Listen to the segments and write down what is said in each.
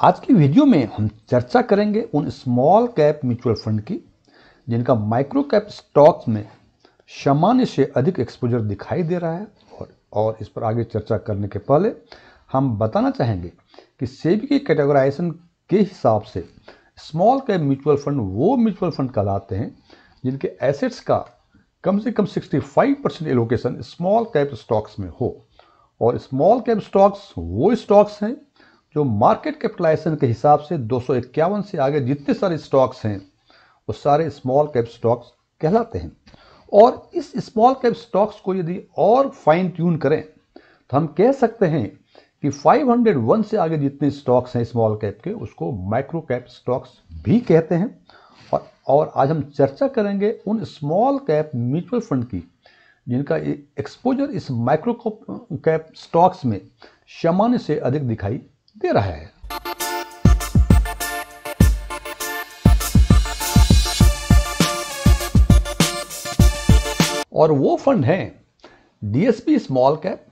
आज की वीडियो में हम चर्चा करेंगे उन स्मॉल कैप म्यूचुअल फंड की जिनका माइक्रो कैप स्टॉक्स में सामान्य से अधिक एक्सपोजर दिखाई दे रहा है। और इस पर आगे चर्चा करने के पहले हम बताना चाहेंगे कि सेबी की कैटेगराइजेशन के हिसाब से स्मॉल कैप म्यूचुअल फंड वो म्यूचुअल फंड कहलाते हैं जिनके एसेट्स का कम से कम 65% एलोकेशन स्मॉल कैप स्टॉक्स में हो। और स्मॉल कैप स्टॉक्स वो स्टॉक्स हैं जो मार्केट कैपिटलाइजेशन के हिसाब से 251 से आगे जितने सारे स्टॉक्स हैं वो सारे स्मॉल कैप स्टॉक्स कहलाते हैं। और इस स्मॉल कैप स्टॉक्स को यदि और फाइन ट्यून करें तो हम कह सकते हैं कि 501 से आगे जितने स्टॉक्स हैं स्मॉल कैप के उसको माइक्रो कैप स्टॉक्स भी कहते हैं। और आज हम चर्चा करेंगे उन स्मॉल कैप म्यूचुअल फंड की जिनका एक्सपोजर इस माइक्रो कैप स्टॉक्स में सामान्य से अधिक दिखाई दे रहा है। और वो फंड हैं DSP small cap,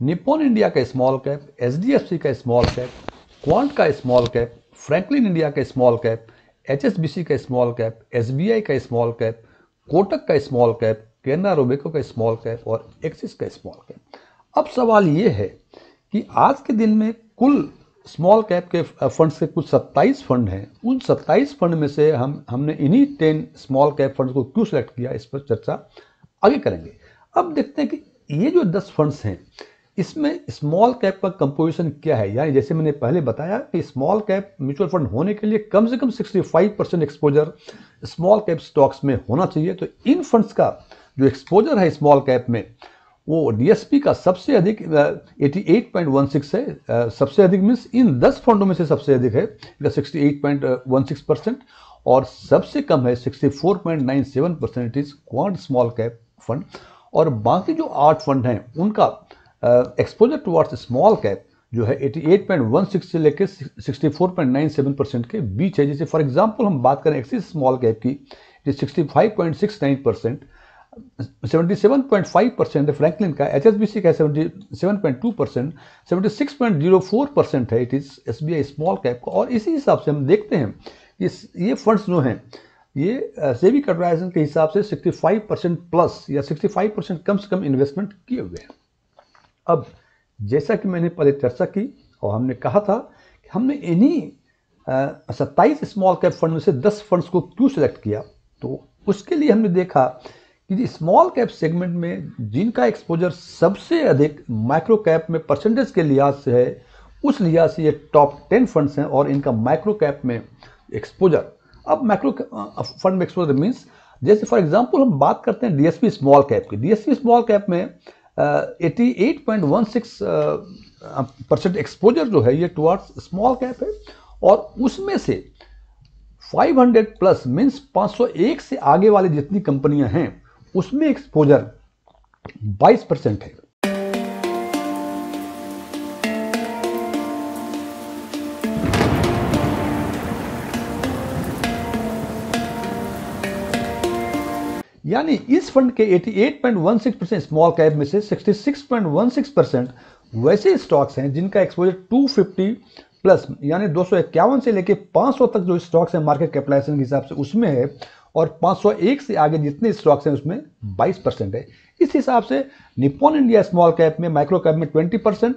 Nippon India का स्मॉल कैप, एचडीएफसी का स्मॉल कैप, क्वांट का स्मॉल कैप, फ्रैंकलिन इंडिया का स्मॉल कैप, एचएसबीसी का स्मॉल कैप, एसबीआई का स्मॉल कैप, कोटक का स्मॉल कैप, केनरा रोबेको का स्मॉल कैप और एक्सिस का स्मॉल कैप। अब सवाल ये है कि आज के दिन में कुल स्मॉल कैप के फंड्स के कुछ 27 फंड हैं। उन 27 फंड में से हमने इन्हीं 10 स्मॉल कैप फंड्स को क्यों सेलेक्ट किया, इस पर चर्चा आगे करेंगे। अब देखते हैं कि ये जो 10 फंड्स हैं इसमें स्मॉल कैप का कंपोजिशन क्या है। यानी जैसे मैंने पहले बताया कि स्मॉल कैप म्यूचुअल फंड होने के लिए कम से कम 65% एक्सपोजर स्मॉल कैप स्टॉक्स में होना चाहिए। तो इन फंड्स का जो एक्सपोजर है स्मॉल कैप में वो डीएसपी का सबसे अधिक 88.16 है। सबसे अधिक मीन्स इन 10 फंडों में से सबसे अधिक है, 68.16%। और सबसे कम है 64.97% is quant small cap fund. और बाकी जो 8 फंड हैं उनका एक्सपोजर टुवर्ड्स स्मॉल कैप जो है 88.16 से लेकर 64.97% के बीच है। जैसे फॉर एग्जांपल हम बात करें एक्सिस स्मॉल कैप की, 65.69%, 77.5% है फ्रैंकलिन का, एचएसबीसी का 77.2%, 76.04% है it is SBI small cap का। और इसी हिसाब से हम देखते हैं कि ये फंड्स जो हैं ये सेबी कैपिटलाइजेशन के हिसाब से 65% प्लस या 65% कम से कम इन्वेस्टमेंट किए हुए हैं। अब जैसा कि मैंने पहले चर्चा की और हमने कहा था कि हमने इन्हीं 27 स्मॉल कैप फंड में से 10 फंड्स को क्यों सिलेक्ट किया, तो उसके लिए हमने देखा कि स्मॉल कैप सेगमेंट में जिनका एक्सपोजर सबसे अधिक माइक्रो कैप में परसेंटेज के लिहाज से है, उस लिहाज से ये टॉप 10 फंड्स हैं। और इनका माइक्रो कैप में एक्सपोजर, अब माइक्रो फंड में एक्सपोजर मीन्स जैसे फॉर एग्जांपल हम बात करते हैं डीएसपी स्मॉल कैप की। डीएसपी स्मॉल कैप में 88.16% एक्सपोजर जो है ये टुवर्ड्स स्मॉल कैप है। और उसमें से 500 प्लस मीन्स 501 से आगे वाली जितनी कंपनियां हैं उसमें एक्सपोजर 22% है। यानी इस फंड के 88.16% स्मॉल कैप में से 66.16% वैसे स्टॉक्स हैं जिनका एक्सपोजर 250 प्लस यानी 251 से लेके 500 तक जो स्टॉक्स हैं मार्केट कैपिटलाइजेशन के हिसाब से उसमें है। और 501 से आगे जितने स्टॉक्स हैं उसमें 22% है। इस हिसाब से निप्पॉन इंडिया स्मॉल कैप में माइक्रो कैप में 20%,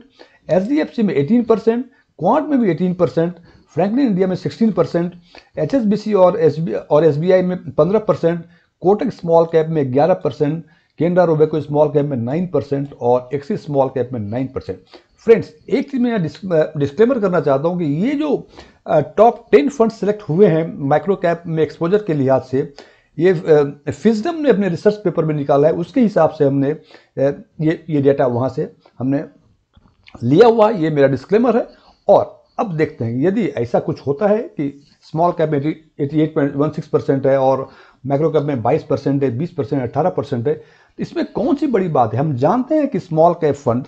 एचडीएफसी में 18%, क्वांट में भी 18%, फ्रैंकलिन इंडिया में 16%, एचएसबीसी और एसबीआई में 15%, कोटक स्मॉल कैप में 11%, केनरा रोबेको स्मॉल कैप में 9% और एक्सिस स्मॉल कैप में 9%। फ्रेंड्स, एक चीज मैं डिस्क्लेमर करना चाहता हूं कि ये जो टॉप 10 फंड सेलेक्ट हुए हैं माइक्रो कैप में एक्सपोजर के लिहाज से, ये फिजडम ने अपने रिसर्च पेपर में निकाला है, उसके हिसाब से हमने ये डेटा वहां से हमने लिया हुआ है। ये मेरा डिस्क्लेमर है। और अब देखते हैं यदि ऐसा कुछ होता है कि स्मॉल कैप में 88.16% है और माइक्रो कैप में 22% है, 20%, 18% है, तो इसमें कौन सी बड़ी बात है। हम जानते हैं कि स्मॉल कैप फंड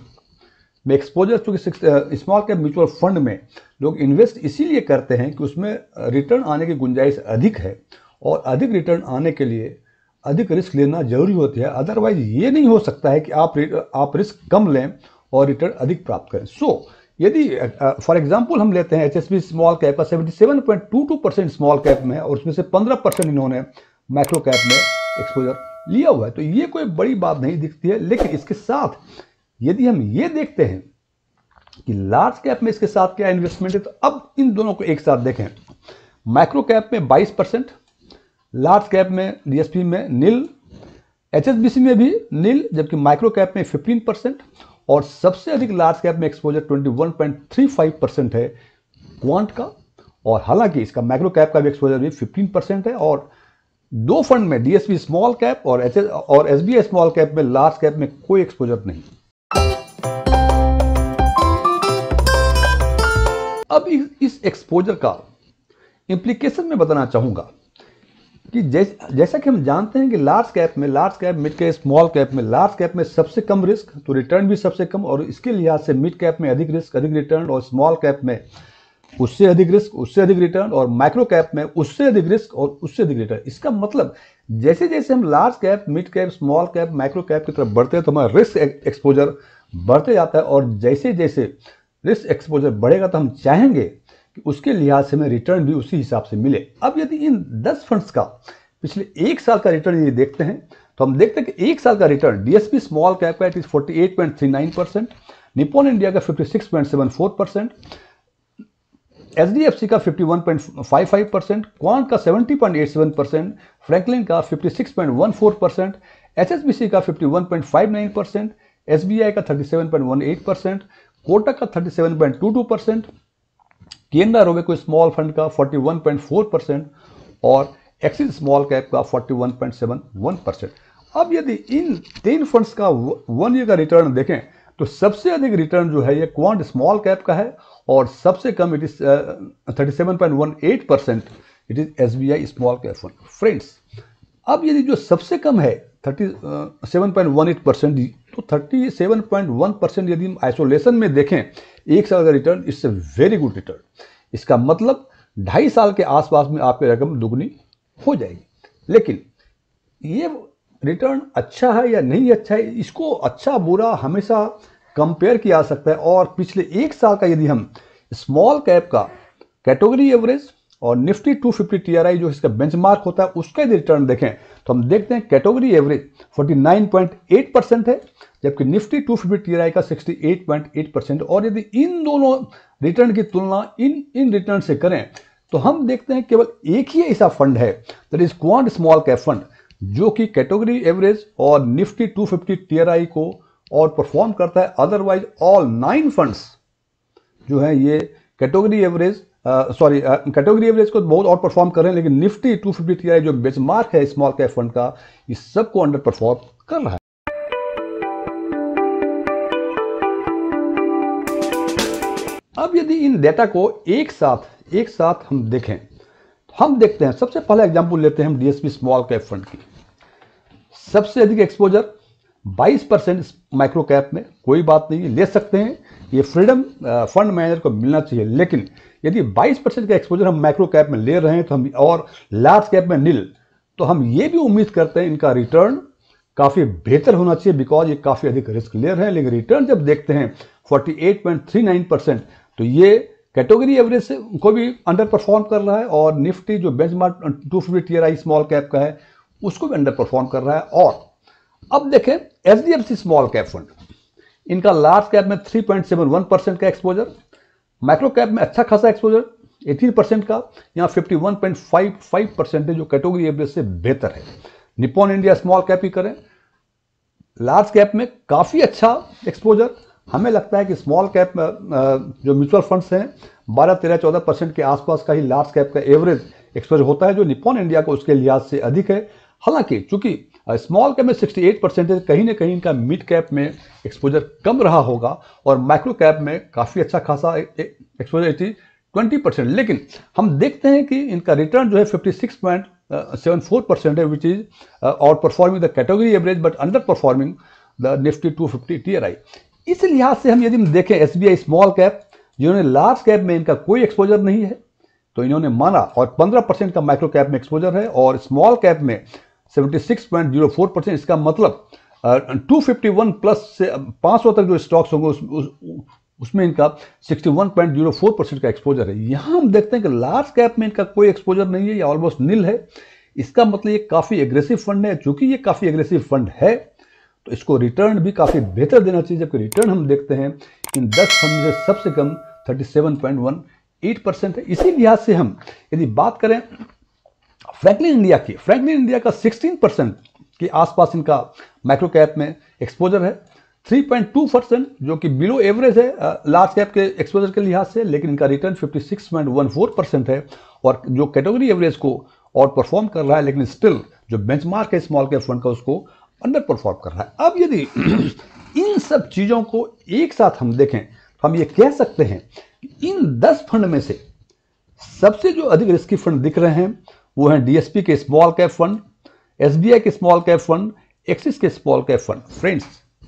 में एक्सपोजर, चूंकि स्मॉल कैप म्यूचुअल फंड में लोग इन्वेस्ट इसीलिए करते हैं कि उसमें रिटर्न आने की गुंजाइश अधिक है और अधिक रिटर्न आने के लिए अधिक रिस्क लेना जरूरी होती है। अदरवाइज ये नहीं हो सकता है कि आप रिस्क कम लें और रिटर्न अधिक प्राप्त करें। सो यदि फॉर एग्जांपल हम लेते हैं एचएसबी स्मॉल कैप का 77.22% स्मॉल कैप में है और उसमें से 15% इन्होंने माइक्रो कैप में एक्सपोजर लिया हुआ है, तो ये कोई बड़ी बात नहीं दिखती है। लेकिन इसके साथ यदि हम ये देखते हैं कि लार्ज कैप में इसके साथ क्या इन्वेस्टमेंट है, तो अब इन दोनों को एक साथ देखें। माइक्रो कैप में 22%, लार्ज कैप में डीएसपी में नील, एचएसबीसी में भी नील, जबकि माइक्रो कैप में 15% और सबसे अधिक लार्ज कैप में एक्सपोजर 21.35% है क्वांट का। और हालांकि इसका माइक्रो कैप का भी एक्सपोजर भी 15% है। और दो फंड में डीएसपी स्मॉल कैप और एसबीआई स्मॉल कैप में लार्ज कैप में कोई एक्सपोजर नहीं। अब इस एक्सपोजर का इंप्लीकेशन में बताना चाहूंगा कि जैसा कि हम जानते हैं कि large cap, mid cap, small cap में लार्ज कैप में सबसे कम रिस्क तो रिटर्न भी सबसे कम, और इसके लिहाज से मिड कैप में अधिक रिस्क अधिक रिटर्न, और स्मॉल कैप में उससे अधिक रिस्क उससे अधिक रिटर्न, और माइक्रो कैप में उससे अधिक रिस्क और उससे अधिक रिटर्न। इसका मतलब जैसे जैसे हम large cap, mid cap, small cap, micro cap की तरफ बढ़ते हैं तो हमारा रिस्क एक्सपोजर बढ़ते जाता है, और जैसे जैसे रिस्क एक्सपोजर बढ़ेगा तो हम चाहेंगे कि उसके लिहाज से हमें रिटर्न भी उसी हिसाब से मिले। अब यदि इन 10 फंड्स का पिछले एक साल का रिटर्न यदि देखते हैं तो हम देखते हैं कि एक साल का रिटर्न डीएसपी स्मॉल कैप का इट इज 48.39%, निप्पॉन इंडिया का 56.74%, एचडीएफसी का 51.55%, क्वांट का 70.87%, फ्रैंकलिन का 56.14%, एचएसबीसी का 51.59%, एसबीआई का 37.18%, कोटक का 37.22%, केनरा रोबेको स्मॉल फंड का 41.4% और एक्सिस स्मॉल कैप का 41.71%। अब यदि इन 3 फंड्स का 1 ईयर का रिटर्न देखें तो सबसे अधिक रिटर्न जो है ये क्वांट स्मॉल कैप का है, और सबसे कम it is 37.18% it is SBI small cap fund. Friends, अब यदि जो सबसे कम है 37.18%, तो 37.1% यदि हम आइसोलेशन में देखें एक साल का रिटर्न, इससे वेरी गुड रिटर्न। इसका मतलब 2.5 साल के आसपास में आपकी रकम दुगनी हो जाएगी। लेकिन ये रिटर्न अच्छा है या नहीं अच्छा है, इसको अच्छा बुरा हमेशा कंपेयर किया जा सकता है। और पिछले एक साल का यदि हम स्मॉल कैप का कैटेगरी एवरेज और निफ्टी 250 टीआरआई जो इसका बेंचमार्क होता है उसका यदि रिटर्न देखें तो हम देखते हैं कैटेगरी एवरेज 49.8% है, जबकि निफ्टी 250 टीआरआई का 68.8%। और यदि इन दोनों रिटर्न की तुलना इन रिटर्न से करें तो हम देखते हैं केवल एक ही ऐसा फंड है, that is quant small cap fund, जो कि कैटेगरी एवरेज और निफ्टी 250 टीआरआई को और परफॉर्म करता है। अदरवाइज ऑल 9 फंड्स जो है ये कैटेगरी एवरेज को बहुत आउट परफॉर्म कर रहे हैं, लेकिन निफ्टी 250 टीआरआई जो बेंचमार्क है स्मॉल कैप फंड का, इस सबको अंडर परफॉर्म कर रहा है। अब यदि इन डेटा को एक साथ हम देखें तो हम देखते हैं, सबसे पहला एग्जांपल लेते हैं हम डीएसपी स्मॉल कैप फंड की। सबसे अधिक एक्सपोजर 22% माइक्रो कैप में, कोई बात नहीं, ले सकते हैं, ये फ्रीडम फंड मैनेजर को मिलना चाहिए। लेकिन यदि 22% का एक्सपोजर हम माइक्रो कैप में ले रहे हैं तो हम, और लार्ज कैप में नील, तो हम ये भी उम्मीद करते हैं इनका रिटर्न काफ़ी बेहतर होना चाहिए, बिकॉज ये काफ़ी अधिक रिस्क ले रहे हैं। लेकिन रिटर्न जब देखते हैं 48.39%, तो ये कैटेगरी एवरेज से को भी अंडर परफॉर्म कर रहा है, और निफ्टी जो बेंचमार्क 250 टीआरआई स्मॉल कैप का है उसको भी अंडर परफॉर्म कर रहा है। और अब देखें एचडीएफसी स्मॉल कैप फंड, इनका लार्ज कैप में 3.71% का एक्सपोजर, माइक्रो कैप में अच्छा खासा एक्सपोजर 18% का, यहाँ 51.55% है, जो कैटेगरी एवरेज से बेहतर है। निप्पॉन इंडिया स्मॉल कैप ही करें, लार्ज कैप में काफ़ी अच्छा एक्सपोजर, हमें लगता है कि स्मॉल कैप जो म्यूचुअल फंड्स हैं 12-13-14% के आसपास का ही लार्ज कैप का एवरेज एक्सपोजर होता है, जो निप्पॉन इंडिया को उसके लिहाज से अधिक है। हालांकि चूंकि स्मॉल कैप में 68% है, कहीं ना कहीं इनका मिड कैप में एक्सपोजर कम रहा होगा, और माइक्रो कैप में काफ़ी अच्छा खासा एक्सपोजर 20%। लेकिन हम देखते हैं कि इनका रिटर्न जो है 56.74% है, which is out performing the category average but under performing the Nifty 250 TRI. इस लिहाज से हम यदि देखें एसबीआई स्मॉल कैप, जिन्होंने लार्ज कैप में इनका कोई एक्सपोजर नहीं है, तो इन्होंने माना, और 15% का माइक्रो कैप में एक्सपोजर है, और स्मॉल कैप में 76.04%। इसका मतलब 251 प्लस से 500 तक जो स्टॉक्स होंगे उसमें इनका 61.04% का एक्सपोजर है। यहाँ हम देखते हैं कि लार्ज कैप में इनका कोई एक्सपोजर नहीं है या ऑलमोस्ट नील है। इसका मतलब ये काफ़ी एग्रेसिव फंड है। चूंकि ये काफ़ी एग्रेसिव फंड है तो इसको रिटर्न भी काफ़ी बेहतर देना चाहिए, जबकि रिटर्न हम देखते हैं इन 10 फंड में सबसे कम 37.18% है। इसी लिहाज से हम यदि बात करें फ्रैंकलिन इंडिया की, फ्रैंकलिन इंडिया का 16% के आसपास इनका माइक्रो कैप में एक्सपोजर है, 3.2% जो कि बिलो एवरेज है लार्ज कैप के एक्सपोजर के लिहाज से, लेकिन इनका रिटर्न 56.14% है और जो कैटेगरी एवरेज को आउट परफॉर्म कर रहा है, लेकिन स्टिल जो बेंचमार्क है स्मॉल कैप फंड का उसको अंडर परफॉर्म कर रहा है। अब यदि इन सब चीज़ों को एक साथ हम देखें तो हम ये कह सकते हैं कि इन 10 फंड में से सबसे जो अधिक रिस्की फंड दिख रहे हैं वो हैं डीएसपी के स्मॉल कैप फंड, एसबीआई के स्मॉल कैप फंड, एक्सिस के small cap fund. Friends,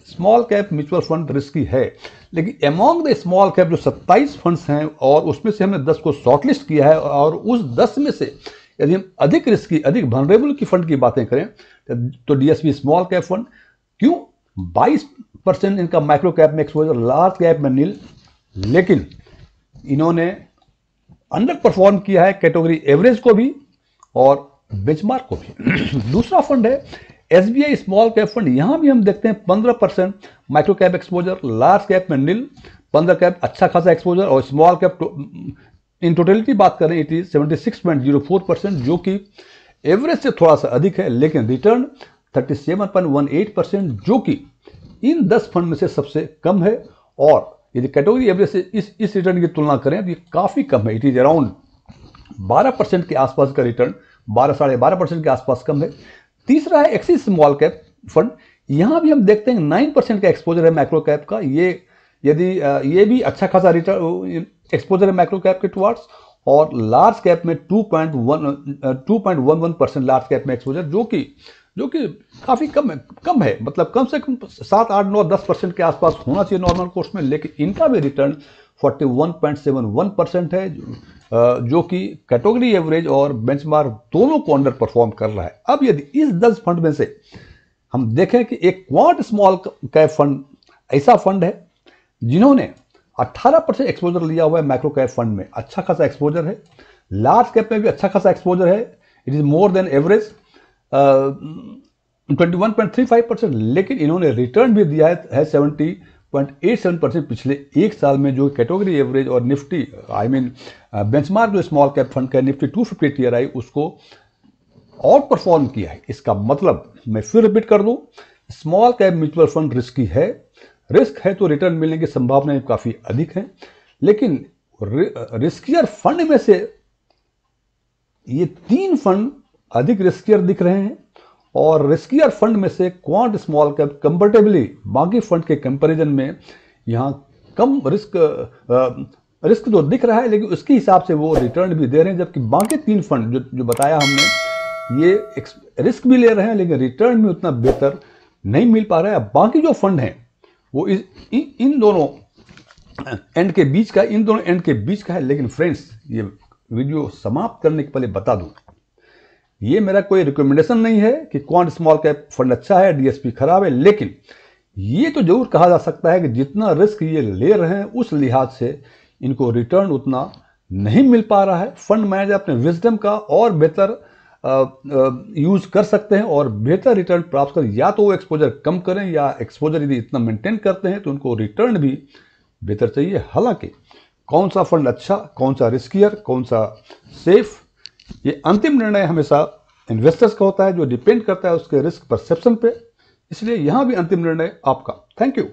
small cap mutual fund risky है, लेकिन अमॉन्ग द स्मॉल कैप जो 27 फंड्स हैं और उसमें से हमने 10 को शॉर्टलिस्ट किया है, और उस 10 में से यदि हम अधिक रिस्की, अधिक वनरेबल की फंड की बातें करें तो डीएसपी स्मॉल कैप फंड। क्यों? 22% इनका माइक्रो कैप में एक्सपोजर, लार्ज कैप में नील, लेकिन इन्होंने अंडर परफॉर्म किया है कैटेगरी एवरेज को भी और बेंचमार्क को भी। दूसरा फंड है एसबीआई स्मॉल कैप फंड। यहां भी हम देखते हैं 15% micro cap exposure, large cap में नील, 15 कैप अच्छा खासा एक्सपोजर, और स्मॉल कैप इन टोटलिटी बात करें इट इज 76.04%, जो कि एवरेज से थोड़ा सा अधिक है, लेकिन रिटर्न 37.18%, जो कि इन 10 फंड में से सबसे कम है। और यदि कैटेगरी एवरेज से इस रिटर्न की तुलना करें तो ये काफ़ी कम है, इट इज अराउंड 12% के आसपास का रिटर्न, 12-12.5% के आसपास कम है। तीसरा है एक्सिस स्मॉल कैप फंड। यहां भी हम देखते हैं 9% का एक्सपोजर है माइक्रो कैप का। ये भी अच्छा खासा रिटर्न एक्सपोजर है माइक्रो कैप के टुवर्ड्स, और लार्ज कैप में 2.11% लार्ज कैप में एक्सपोजर, जो कि काफ़ी कम है, मतलब कम से कम 7, 8, 9, 10% के आसपास होना चाहिए नॉर्मल कोर्स में, लेकिन इनका भी रिटर्न 41.71% है, जो कि कैटेगरी एवरेज और बेंचमार्क दोनों को अंडर परफॉर्म कर रहा है। अब यदि इस 10 फंड में से हम देखें कि एक क्वांट स्मॉल कैप फंड ऐसा फंड है जिन्होंने 18% एक्सपोजर लिया हुआ है माइक्रो कैप फंड में, अच्छा खासा एक्सपोजर है, लार्ज कैप में भी अच्छा खासा एक्सपोजर है, it is more than average 21.35%, लेकिन इन्होंने रिटर्न भी दिया है 70.87% पिछले एक साल में, जो कैटेगरी एवरेज और निफ्टी बेंचमार्क जो स्मॉल कैप फंड का निफ्टी 250 TRI उसको आउट परफॉर्म किया है। इसका मतलब मैं फिर रिपीट कर दूं, small cap mutual fund risky है, रिस्क है तो रिटर्न मिलने की संभावनाएं काफी अधिक है, लेकिन रिस्कियर फंड में से ये 3 फंड अधिक रिस्कियर दिख रहे हैं, और रिस्कियर फंड में से क्वांट स्मॉल कैप कंपैरेटिवली बाकी फंड के कंपैरिजन में यहाँ कम रिस्क तो दिख रहा है, लेकिन उसके हिसाब से वो रिटर्न भी दे रहे हैं, जबकि बाकी 3 फंड जो बताया हमने ये रिस्क भी ले रहे हैं लेकिन रिटर्न भी उतना बेहतर नहीं मिल पा रहा है। बाकी जो फंड हैं वो इन दोनों एंड के बीच का है। लेकिन फ्रेंड्स, ये वीडियो समाप्त करने के पहले बता दूं, ये मेरा कोई रिकमेंडेशन नहीं है कि क्वांट स्मॉल कैप फंड अच्छा है, डीएसपी खराब है, लेकिन ये तो जरूर कहा जा सकता है कि जितना रिस्क ये ले रहे हैं उस लिहाज से इनको रिटर्न उतना नहीं मिल पा रहा है। फंड मैनेजर अपने विजडम का और बेहतर यूज कर सकते हैं और बेहतर रिटर्न प्राप्त करें, या तो वो एक्सपोजर कम करें, या एक्सपोजर यदि इतना मेंटेन करते हैं तो उनको रिटर्न भी बेहतर चाहिए। हालांकि कौन सा फंड अच्छा, कौन सा रिस्कियर, कौन सा सेफ, ये अंतिम निर्णय हमेशा इन्वेस्टर्स का होता है, जो डिपेंड करता है उसके रिस्क परसेप्शन पे, इसलिए यहां भी अंतिम निर्णय आपका। Thank you.